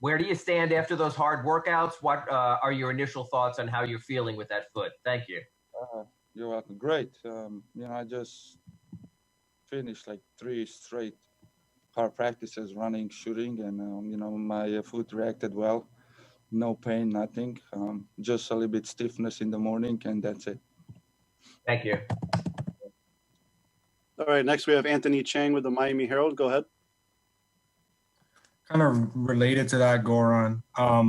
Where do you stand after those hard workouts? What are your initial thoughts on how you're feeling with that foot? Thank you. You're welcome. Great. I just finished like 3 straight hard practices, running, shooting, and my foot reacted well. No pain, nothing. Just a little bit stiffness in the morning, and that's it. Thank you. All right, next we have Anthony Chang with the Miami Herald. Go ahead. Kind of related to that, Goran. I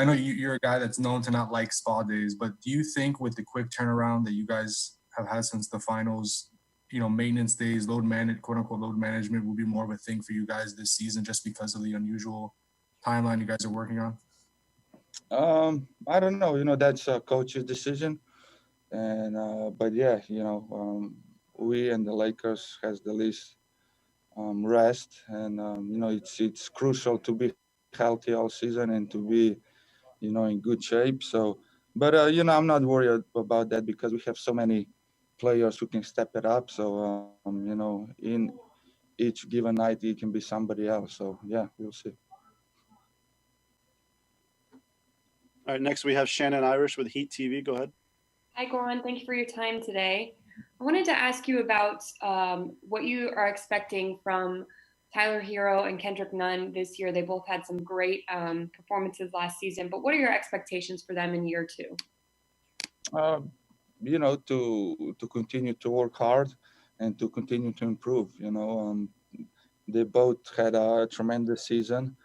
know you're a guy that's known to not like spa days, but do you think with the quick turnaround that you guys have had since the finals, maintenance days, quote unquote load management will be more of a thing for you guys this season just because of the unusual timeline you guys are working on? I don't know. That's a coach's decision, and but yeah, we and the Lakers has the least rest, and it's crucial to be healthy all season and to be in good shape. So, but I'm not worried about that because we have so many players who can step it up. So in each given night, it can be somebody else. So yeah, we'll see. All right, next we have Shannon Irish with Heat TV. Go ahead. Hi, Goran. Thank you for your time today. I wanted to ask you about what you are expecting from Tyler Hero and Kendrick Nunn this year. They both had some great performances last season, but what are your expectations for them in year two? To continue to work hard and to continue to improve. They both had a tremendous season,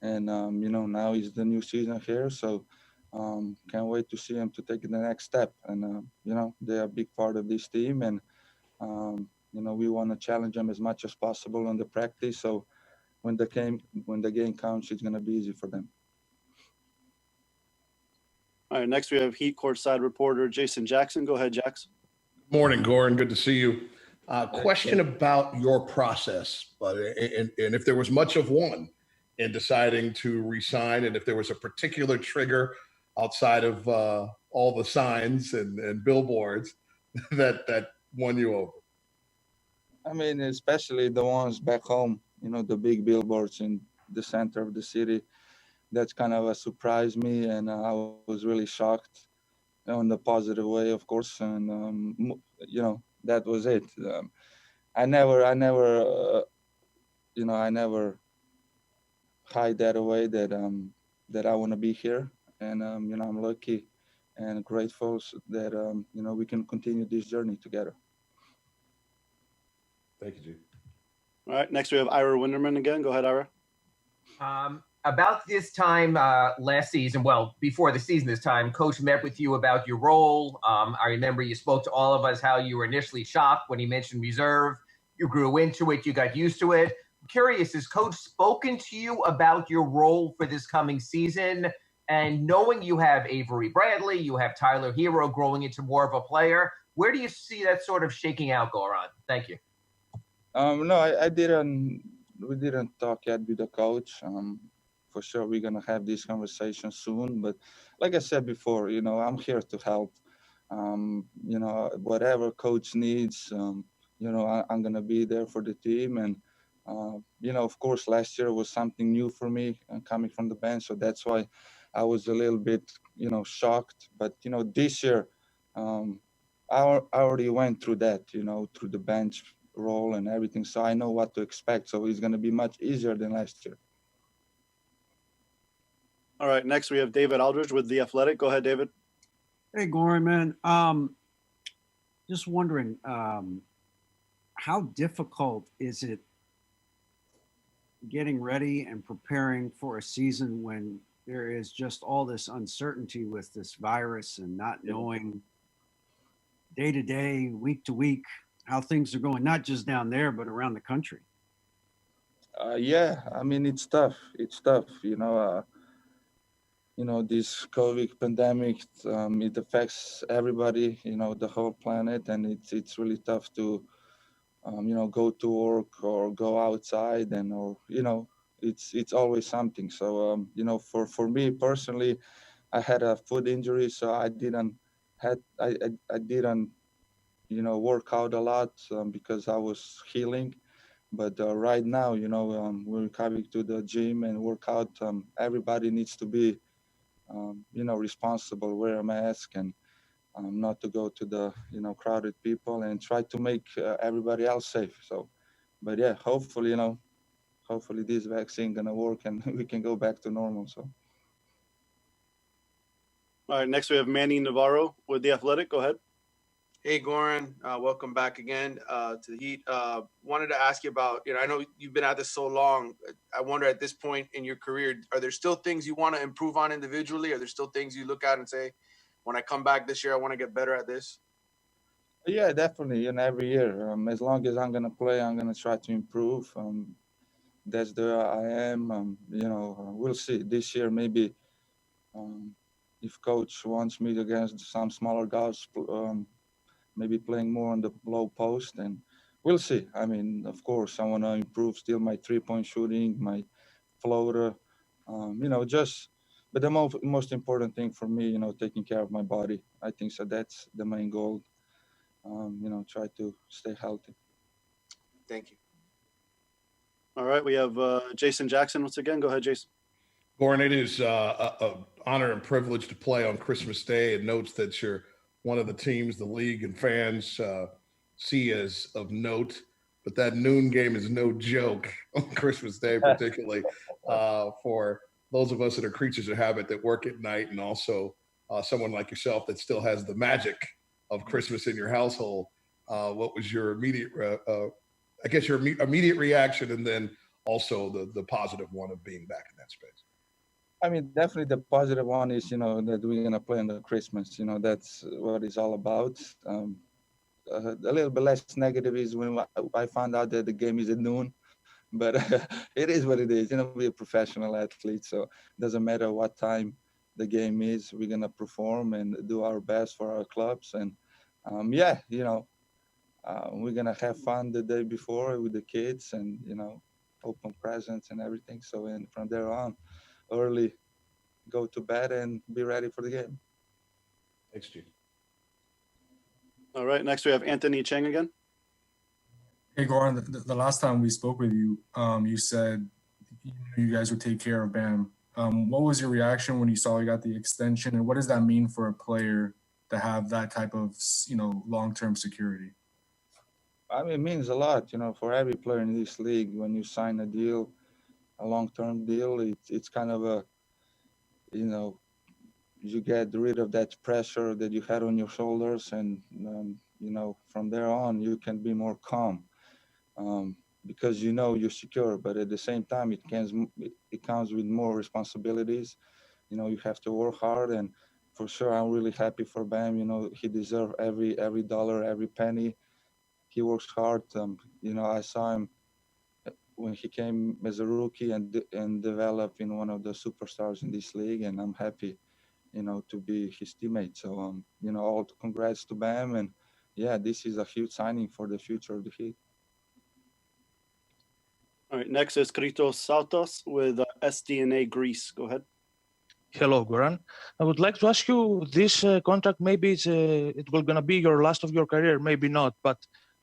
and now is the new season here. So can't wait to see them to take the next step. And they're a big part of this team, and we want to challenge them as much as possible on the practice. So when the game comes, it's going to be easy for them. All right, next we have Heat courtside reporter Jason Jackson. Go ahead, Jax. Morning, Goran. Good to see you. Question about your process, but and if there was much of one in deciding to resign, and if there was a particular trigger outside of all the signs and billboards that won you over. I mean, especially the ones back home, the big billboards in the center of the city. That's kind of surprised me, and I was really shocked in the positive way, of course. And that was it. I never hide that away that I want to be here, and I'm lucky and grateful that we can continue this journey together. Thank you, G. All right, next we have Ira Winderman again. Go ahead, Ira. About this time last season, well, before the season this time, Coach met with you about your role. I remember you spoke to all of us how you were initially shocked when he mentioned reserve. You grew into it. You got used to it. I'm curious, has Coach spoken to you about your role for this coming season? And knowing you have Avery Bradley, you have Tyler Hero growing into more of a player, where do you see that sort of shaking out, Goran? Thank you. No, I didn't. We didn't talk yet with the coach. For sure, we're gonna have this conversation soon. But like I said before, I'm here to help. Whatever coach needs, I'm gonna be there for the team. And of course, last year was something new for me coming from the bench, so that's why I was a little bit, shocked. But this year, I already went through that, through the bench role and everything, so I know what to expect. So it's gonna be much easier than last year. All right, next we have David Aldridge with The Athletic. Go ahead, David. Hey, Goran, man. Just wondering, how difficult is it getting ready and preparing for a season when there is just all this uncertainty with this virus and not knowing day to day, week to week, how things are going, not just down there, but around the country? Yeah, I mean, it's tough. It's tough. This COVID pandemic, it affects everybody, the whole planet, and it's really tough to, go to work or go outside, or it's always something. So, for me personally, I had a foot injury, so I didn't work out a lot because I was healing. But right now, we're coming to the gym and work out. Everybody needs to be, responsible, wear a mask, and not to go to the, crowded people, and try to make everybody else safe. So, but yeah, hopefully, hopefully this vaccine gonna work and we can go back to normal. So. All right, next we have Manny Navarro with The Athletic. Go ahead. Hey, Goran, welcome back again to the Heat. Wanted to ask you about, I know you've been at this so long. I wonder at this point in your career, are there still things you want to improve on individually? Are there still things you look at and say, when I come back this year, I want to get better at this? Yeah, definitely. And every year, as long as I'm gonna play, I'm gonna try to improve. That's the way I am. We'll see. This year, maybe if coach wants me against some smaller guys, maybe playing more on the low post, and we'll see. I mean, of course, I want to improve still my 3-point shooting, my floater, just. But the most important thing for me, taking care of my body. I think so. That's the main goal. Try to stay healthy. Thank you. All right, we have Jason Jackson once again. Go ahead, Jason. Goran, it is an honor and privilege to play on Christmas Day. It notes that you're one of the teams the league and fans see as of note. But that noon game is no joke on Christmas Day, particularly for those of us that are creatures of habit that work at night, and also someone like yourself that still has the magic of Christmas in your household. What was your immediate, your immediate reaction, and then also the positive one of being back in that space? I mean, definitely the positive one is, that we're gonna play on the Christmas. That's what it's all about. A little bit less negative is when I found out that the game is at noon, but it is what it is. We're a professional athlete, so it doesn't matter what time the game is. We're gonna perform and do our best for our clubs, and we're gonna have fun the day before with the kids, and open presents and everything. So, and from there on, early go to bed and be ready for the game. Thanks, Chief. All right, next we have Anthony Chang again. Hey, Goran, the last time we spoke with you, you said you guys would take care of Bam. What was your reaction when you saw he got the extension, and what does that mean for a player to have that type of, long-term security? I mean, it means a lot, for every player in this league. When you sign a deal, a long-term deal, it's kind of a, you get rid of that pressure that you had on your shoulders, and from there on you can be more calm, because you're secure. But at the same time, it comes with more responsibilities. You have to work hard, and for sure, I'm really happy for Bam. He deserves every dollar, every penny. He works hard. I saw him when he came as a rookie and developed in one of the superstars in this league, and I'm happy, to be his teammate. So, all congrats to Bam, and yeah, this is a huge signing for the future of the Heat. All right, next is Kritos Sautos with SDNA Greece. Go ahead. Hello, Goran. I would like to ask you, this contract, maybe it will gonna be your last of your career, maybe not, but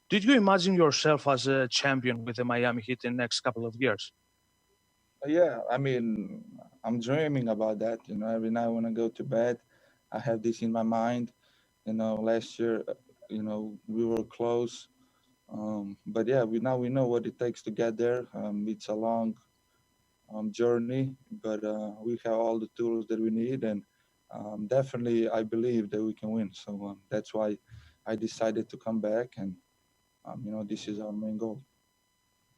did you imagine yourself as a champion with the Miami Heat in the next couple of years? Yeah, I mean, I'm dreaming about that. Every night when I go to bed, I have this in my mind. Last year, we were close. But yeah, we know what it takes to get there. It's a long journey, but we have all the tools that we need, and definitely I believe that we can win. So that's why I decided to come back, and this is our main goal.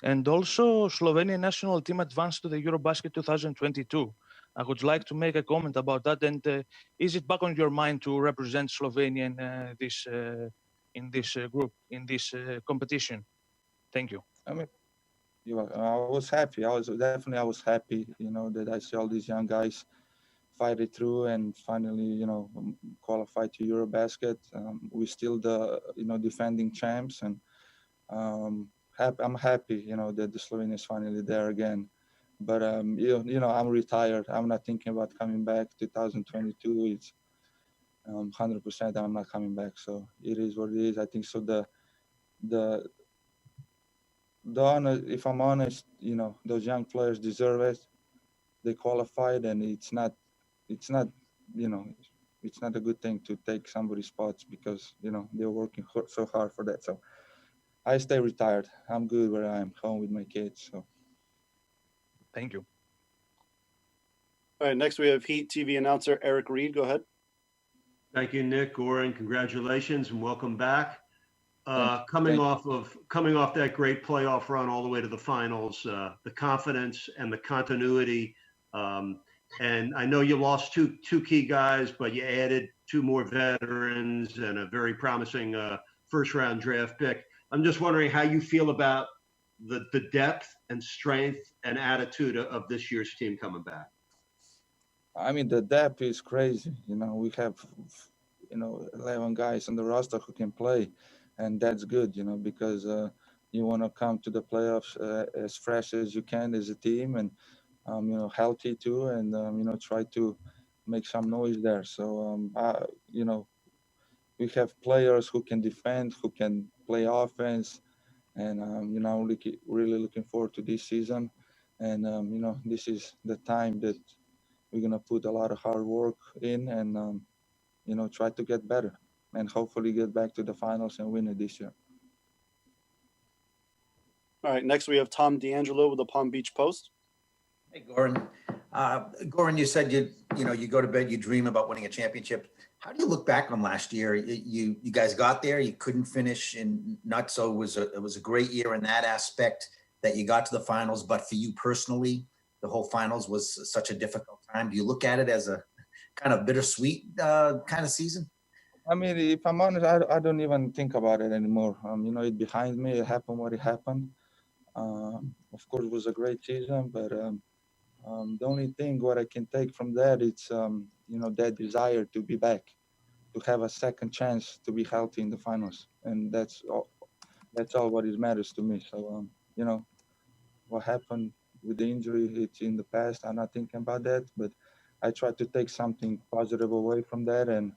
And also, Slovenian national team advanced to the Eurobasket 2022. I would like to make a comment about that. And is it back on your mind to represent Slovenia in this group, in this competition? Thank you. I mean, I was happy. I was happy, that I see all these young guys fight it through and finally, qualify to Eurobasket. We're still the, defending champs, and I'm happy, that the Slovenia is finally there again. But I'm retired. I'm not thinking about coming back. 2022, it's 100%. I'm not coming back. So it is what it is. I think so. if I'm honest, those young players deserve it. They qualified, and it's not, it's not a good thing to take somebody's spots because they're working so hard for that. So I stay retired. I'm good where I am, home with my kids. So Thank you. All right, next we have Heat TV announcer Eric Reed. Go ahead. Thank you, Nick. Goran, congratulations and welcome back. Thank you. Coming off that great playoff run all the way to the finals, the confidence and the continuity. And I know you lost two key guys, but you added two more veterans and a very promising first-round draft pick. I'm just wondering how you feel about the depth and strength and attitude of this year's team coming back. I mean, the depth is crazy. We have, 11 guys on the roster who can play, and that's good, because you want to come to the playoffs as fresh as you can as a team, and healthy too, and try to make some noise there. So we have players who can defend, who can play offense, and I'm really looking forward to this season. And this is the time that we're gonna put a lot of hard work in, and try to get better, and hopefully get back to the finals and win it this year. All right, next we have Tom D'Angelo with the Palm Beach Post. Hey, Goran. Goran, you said you go to bed, you dream about winning a championship. How do you look back on last year? You guys got there, you couldn't finish, and not so. It was a great year in that aspect that you got to the finals. But for you personally, the whole finals was such a difficult time. Do you look at it as a kind of bittersweet kind of season? I mean, if I'm honest, I don't even think about it anymore. It's behind me. It happened what it happened. Of course, it was a great season, but the only thing what I can take from that, it's that desire to be back, to have a second chance to be healthy in the finals, and that's all. That's all what it matters to me. So what happened with the injury, it's in the past. I'm not thinking about that, but I try to take something positive away from that, and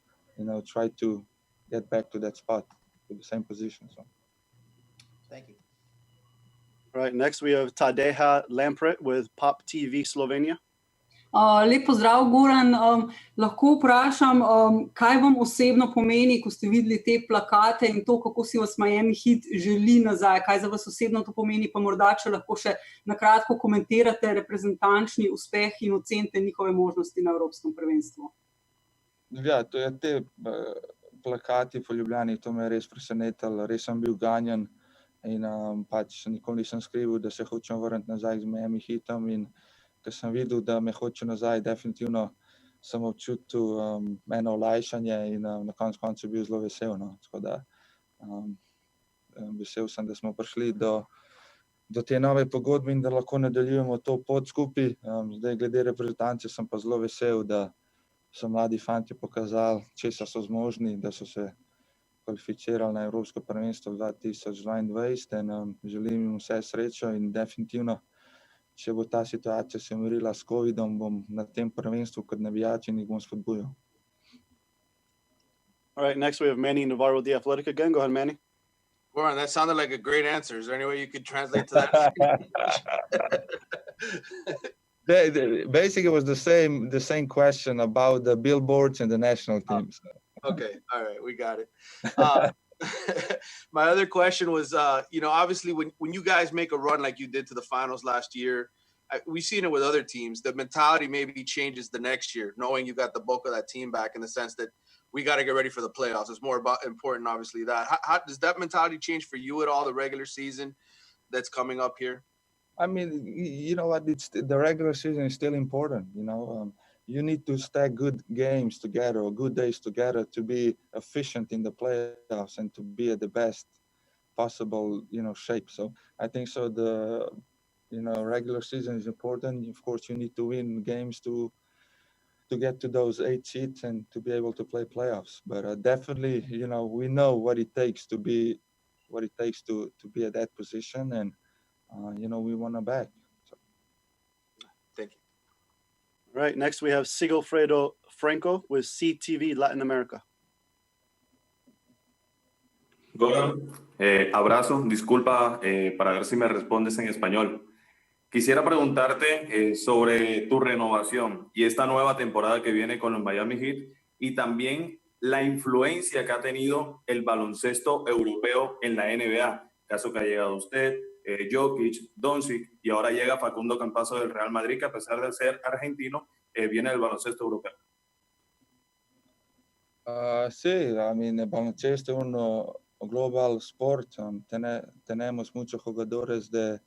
try to get back to that spot, to the same position. So Thank you. All right, next we have Tadeja Lampret with Pop TV Slovenia. Lep pozdrav, Goran. Lahko vprašam, kaj vam osebno pomeni, ko ste videli te plakate in to, kako si vas Miami Heat želi nazaj? Kaj za vas osebno to pomeni? Pa morda, če lahko še na kratko komentirate reprezentančni uspeh in ocenite njihove možnosti na Evropskem prvenstvu. Ja, te plakati po Ljubljani, to me je res presenetilo. Res sem bil ganjen in pač nikoli nisem skrival, da se hočem vrniti nazaj z Miami Heatom, in ko sem videl, da me hoče nazaj, definitivno sem občutil eno olajšanje in na koncu bil zelo vesel. No. Tako da vesel sem, da smo prišli do te nove pogodbe in da lahko nadaljujemo to pot skupaj. Zdaj glede reprezentance sem pa zelo vesel, da so mladi fantje pokazali, česa so zmožni, da so se kvalificirali na Evropsko prvenstvo 2022, in želim jim vse srečo in definitivno, če bo ta situacija se umirila s covidom, bom na tem prvenstvu kot navijač in jih bom spodbujal. All right, next we have Manny Navarro with The Athletic again. Go ahead, Manny. Goran, that sounded like a great answer. Is there any way you could translate to that? Basically, it was the same question about the billboards and the national teams. Okay, all right, we got it. My other question was, obviously when you guys make a run like you did to the finals last year, we've seen it with other teams. The mentality maybe changes the next year, knowing you got the bulk of that team back, in the sense that we got to get ready for the playoffs. It's more important, obviously, that. How does that mentality change for you at all, the regular season that's coming up here? I mean, you know what? The regular season is still important. You need to stack good games together or good days together to be efficient in the playoffs and to be at the best possible, shape. So I think so. The regular season is important. Of course, you need to win games to get to those 8 seeds and to be able to play playoffs. But definitely, we know what it takes to be at that position, and we want to back. So. Thank you. All right, next we have Sigilfredo Franco with CTV Latin America. Goran, Abrazo, disculpa para ver si me respondes en español. Quisiera preguntarte sobre tu renovación y esta nueva temporada que viene con los Miami Heat y también la influencia que ha tenido el baloncesto europeo en la NBA. Caso que ha llegado usted, Jokic, Doncic y ahora llega Facundo Campazzo del Real Madrid, que a pesar de ser argentino, viene del baloncesto europeo. Sí, I mean, el baloncesto es un global sport. Tenemos muchos jugadores de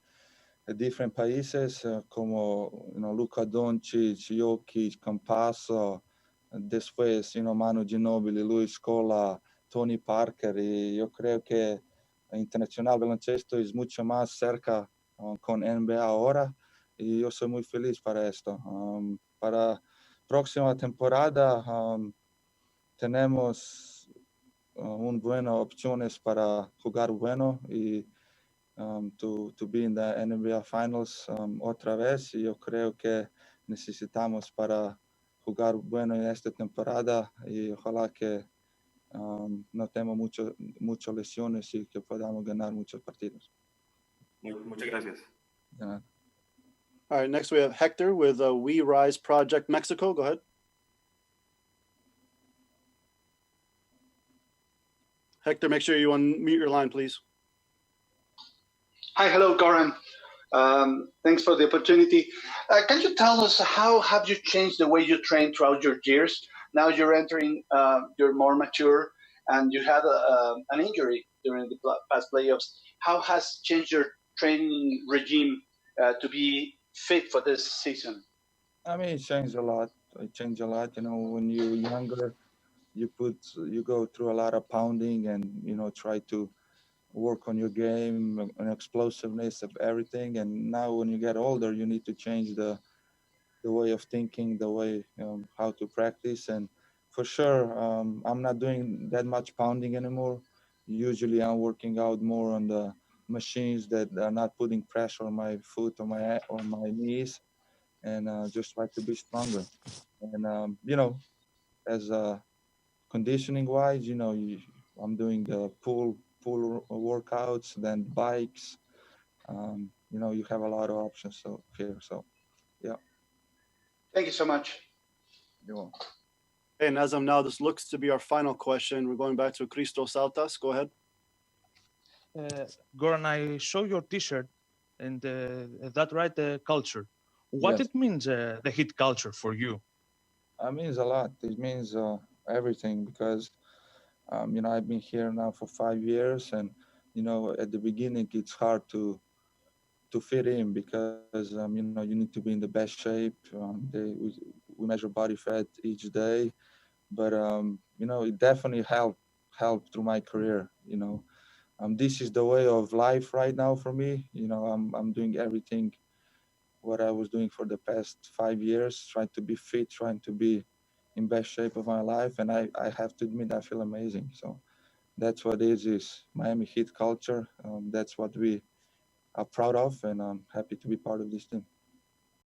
diferentes países como Luka Doncic, Jokic, Campazzo, después Manu Ginóbili, Luis Scola, Tony Parker, y yo creo que el internacional baloncesto es mucho más cerca con NBA ahora y yo soy muy feliz para esto. Para próxima temporada tenemos buenas opciones para jugar bueno y to be in the NBA Finals otra vez. Y yo creo que necesitamos para jugar bueno en esta temporada y ojalá que no tengamos muchas lesiones y que podamos ganar muchos partidos. Muchas gracias. All right, next we have Hector with We Rise Project Mexico. Go ahead. Hector, make sure you unmute your line, please. Hi, hello, Goran. Thanks for the opportunity. Can you tell us how have you changed the way you train throughout your years? Now you're entering, you're more mature, and you had an injury during the past playoffs. How has changed your training regime to be fit for this season? I mean, it changed a lot. When you're younger, you go through a lot of pounding and try to work on your game and explosiveness of everything. And now when you get older, you need to change the way of thinking, the way how to practice. And for sure, I'm not doing that much pounding anymore. Usually I'm working out more on the machines that are not putting pressure on my foot or my knees, and just try to be stronger. And as conditioning wise, I'm doing the pull workouts, then bikes. You have a lot of options here. So, yeah. Thank you so much. You're welcome. And as of now, this looks to be our final question. We're going back to Christos Saltas. Go ahead. Goran, I saw your T-shirt, and that right, the culture. What Yes. it means, the Heat culture for you? It means a lot. It means everything because, I've been here now for 5 years, and at the beginning it's hard to fit in because you need to be in the best shape. We measure body fat each day, but it definitely helped through my career. This is the way of life right now for me. I'm doing everything what I was doing for the past 5 years, trying to be fit, trying to be in best shape of my life, and I have to admit I feel amazing. So that's what is Miami Heat culture. That's what we are proud of, and I'm happy to be part of this team.